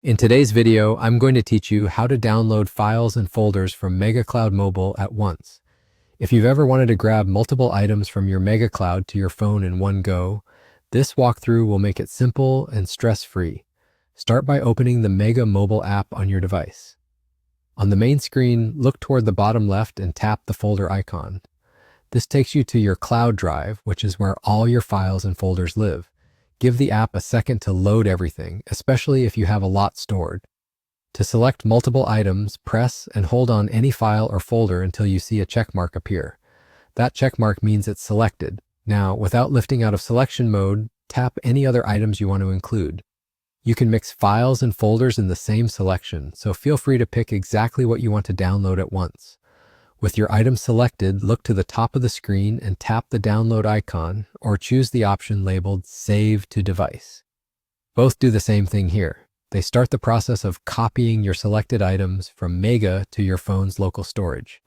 In today's video, I'm going to teach you how to download files and folders from Mega Cloud Mobile at once. If you've ever wanted to grab multiple items from your Mega Cloud to your phone in one go, this walkthrough will make it simple and stress-free. Start by opening the Mega mobile app on your device. On the main screen, look toward the bottom left and tap the folder icon. This takes you to your cloud drive, which is where all your files and folders live. Give the app a second to load everything, especially if you have a lot stored. To select multiple items, press and hold on any file or folder until you see a checkmark appear. That checkmark means it's selected. Now, without lifting out of selection mode, tap any other items you want to include. You can mix files and folders in the same selection, so feel free to pick exactly what you want to download at once. With your item selected, look to the top of the screen and tap the download icon, or choose the option labeled Save to Device. Both do the same thing here. They start the process of copying your selected items from Mega to your phone's local storage.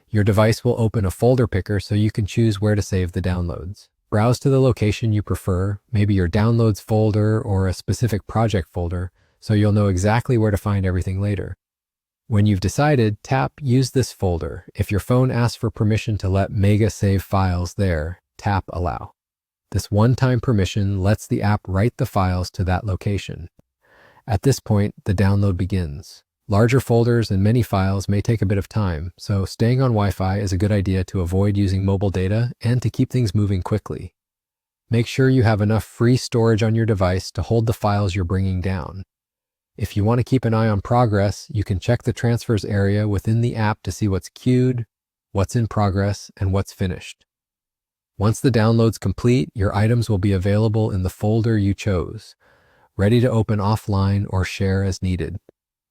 Your device will open a folder picker so you can choose where to save the downloads. Browse to the location you prefer, maybe your Downloads folder or a specific project folder, so you'll know exactly where to find everything later. When you've decided, tap Use this folder. If your phone asks for permission to let Mega save files there, tap Allow. This one-time permission lets the app write the files to that location. At this point, the download begins. Larger folders and many files may take a bit of time, so staying on Wi-Fi is a good idea to avoid using mobile data and to keep things moving quickly. Make sure you have enough free storage on your device to hold the files you're bringing down. If you want to keep an eye on progress, you can check the transfers area within the app to see what's queued, what's in progress, and what's finished. Once the download's complete, your items will be available in the folder you chose, ready to open offline or share as needed.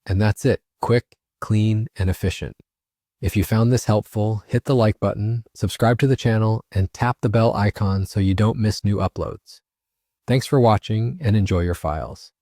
And that's it, quick, clean, and efficient. If you found this helpful, hit the like button, subscribe to the channel, and tap the bell icon so you don't miss new uploads. Thanks for watching and enjoy your files.